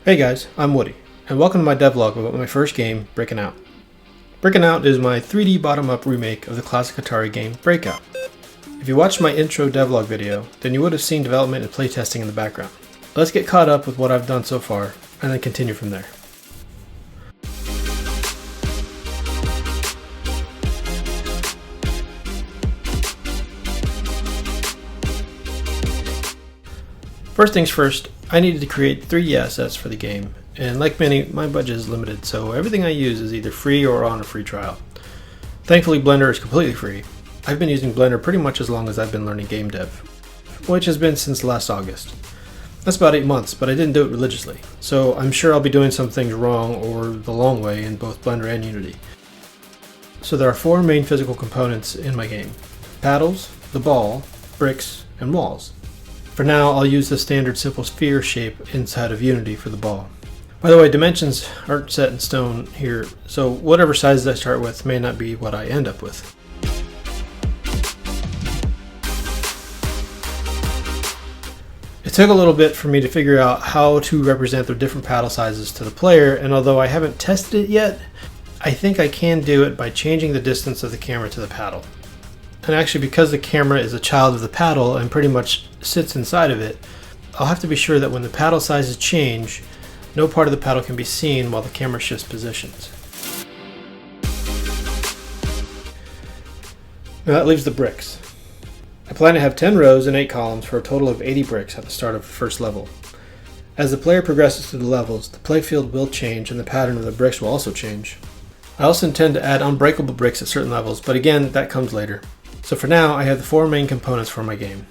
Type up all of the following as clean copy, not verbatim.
Hey guys, I'm Woody, and welcome to my devlog about my first game, Brickin Out. Brickin Out is my 3D bottom-up remake of the classic Atari game, Breakout. If you watched my intro devlog video, then you would have seen development and playtesting in the background. Let's get caught up with what I've done so far, and then continue from there. First things first, I needed to create 3D assets for the game, and like many, my budget is limited, so everything I use is either free or on a free trial. Thankfully, Blender is completely free. I've been using Blender pretty much as long as I've been learning game dev, which has been since last August. That's about 8 months, but I didn't do it religiously, so I'm sure I'll be doing some things wrong or the long way in both Blender and Unity. So there are 4 main physical components in my game: paddles, the ball, bricks, and walls. For now, I'll use the standard simple sphere shape inside of Unity for the ball. By the way, dimensions aren't set in stone here, so whatever sizes I start with may not be what I end up with. It took a little bit for me to figure out how to represent the different paddle sizes to the player, and although I haven't tested it yet, I think I can do it by changing the distance of the camera to the paddle. And actually, because the camera is a child of the paddle and pretty much sits inside of it, I'll have to be sure that when the paddle sizes change, no part of the paddle can be seen while the camera shifts positions. Now that leaves the bricks. I plan to have 10 rows and 8 columns for a total of 80 bricks at the start of the first level. As the player progresses through the levels, the playfield will change and the pattern of the bricks will also change. I also intend to add unbreakable bricks at certain levels, but again, that comes later. So for now, I have the 4 main components for my game.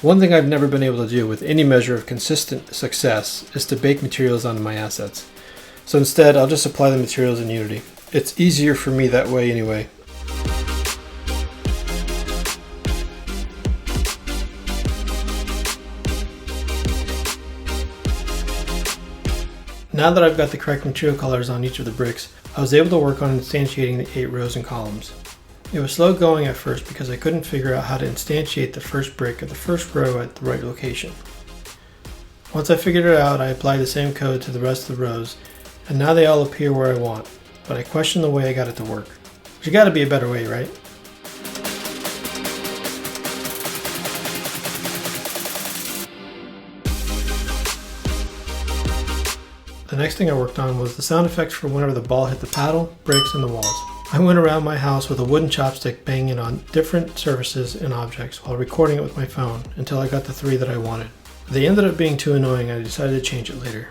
One thing I've never been able to do with any measure of consistent success is to bake materials onto my assets. So instead, I'll just apply the materials in Unity. It's easier for me that way anyway. Now that I've got the correct material colors on each of the bricks, I was able to work on instantiating the 8 rows and columns. It was slow going at first because I couldn't figure out how to instantiate the first brick of the first row at the right location. Once I figured it out, I applied the same code to the rest of the rows, and now they all appear where I want, but I question the way I got it to work. There's gotta be a better way, right? The next thing I worked on was the sound effects for whenever the ball hit the paddle, bricks, and the walls. I went around my house with a wooden chopstick banging on different surfaces and objects while recording it with my phone until I got the 3 that I wanted. They ended up being too annoying and I decided to change it later.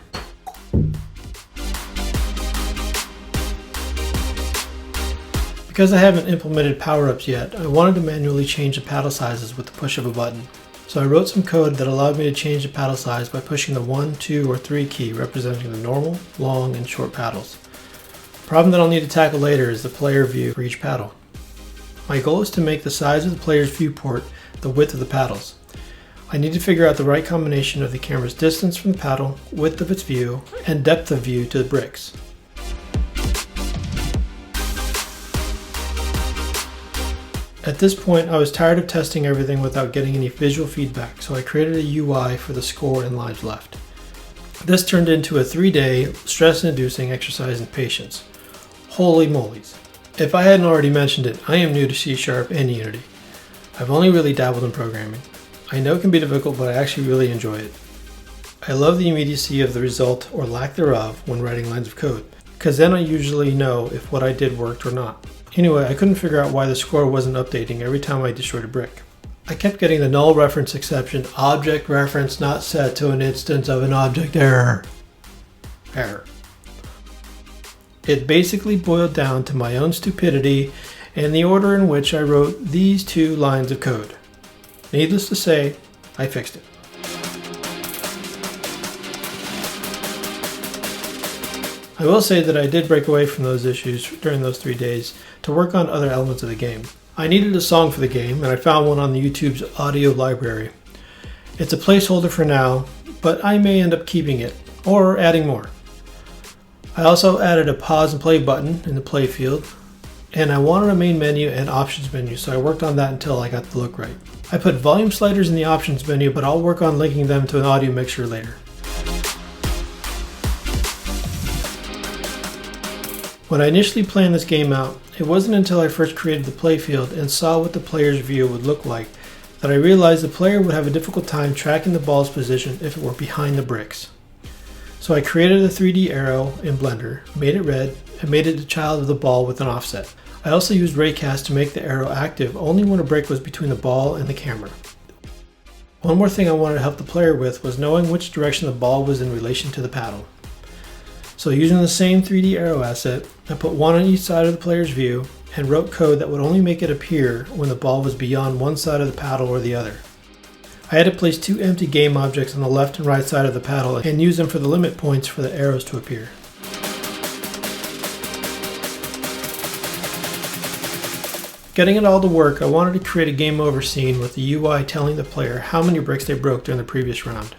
Because I haven't implemented power-ups yet, I wanted to manually change the paddle sizes with the push of a button. So I wrote some code that allowed me to change the paddle size by pushing the 1, 2, or 3 key representing the normal, long, and short paddles. The problem that I'll need to tackle later is the player view for each paddle. My goal is to make the size of the player's viewport the width of the paddles. I need to figure out the right combination of the camera's distance from the paddle, width of its view, and depth of view to the bricks. At this point, I was tired of testing everything without getting any visual feedback, so I created a UI for the score and lives left. This turned into a 3-day, stress-inducing exercise in patience. Holy moly's. If I hadn't already mentioned it, I am new to C# and Unity. I've only really dabbled in programming. I know it can be difficult, but I actually really enjoy it. I love the immediacy of the result, or lack thereof, when writing lines of code, because then I usually know if what I did worked or not. Anyway, I couldn't figure out why the score wasn't updating every time I destroyed a brick. I kept getting the null reference exception, object reference not set to an instance of an object error. It basically boiled down to my own stupidity and the order in which I wrote these 2 lines of code. Needless to say, I fixed it. I will say that I did break away from those issues during those 3 days to work on other elements of the game. I needed a song for the game, and I found one on the YouTube's audio library. It's a placeholder for now, but I may end up keeping it, or adding more. I also added a pause and play button in the playfield, and I wanted a main menu and options menu, so I worked on that until I got the look right. I put volume sliders in the options menu, but I'll work on linking them to an audio mixer later. When I initially planned this game out, it wasn't until I first created the playfield and saw what the player's view would look like that I realized the player would have a difficult time tracking the ball's position if it were behind the bricks. So I created a 3D arrow in Blender, made it red, and made it the child of the ball with an offset. I also used raycast to make the arrow active only when a brick was between the ball and the camera. One more thing I wanted to help the player with was knowing which direction the ball was in relation to the paddle. So using the same 3D arrow asset, I put one on each side of the player's view and wrote code that would only make it appear when the ball was beyond one side of the paddle or the other. I had to place two empty game objects on the left and right side of the paddle and use them for the limit points for the arrows to appear. Getting it all to work, I wanted to create a game over scene with the UI telling the player how many bricks they broke during the previous round.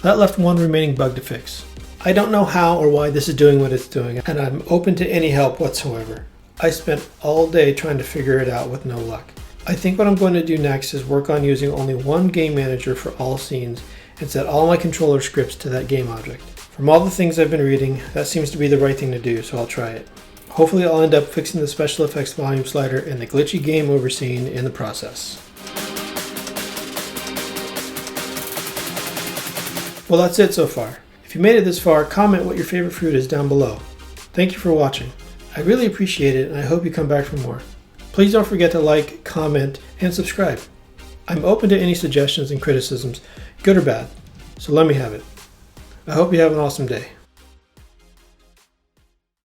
That left one remaining bug to fix. I don't know how or why this is doing what it's doing, and I'm open to any help whatsoever. I spent all day trying to figure it out with no luck. I think what I'm going to do next is work on using only one game manager for all scenes and set all my controller scripts to that game object. From all the things I've been reading, that seems to be the right thing to do, so I'll try it. Hopefully I'll end up fixing the special effects volume slider and the glitchy game over scene in the process. Well, that's it so far. If you made it this far, comment what your favorite fruit is down below. Thank you for watching. I really appreciate it, and I hope you come back for more. Please don't forget to like, comment, and subscribe. I'm open to any suggestions and criticisms, good or bad, so let me have it. I hope you have an awesome day.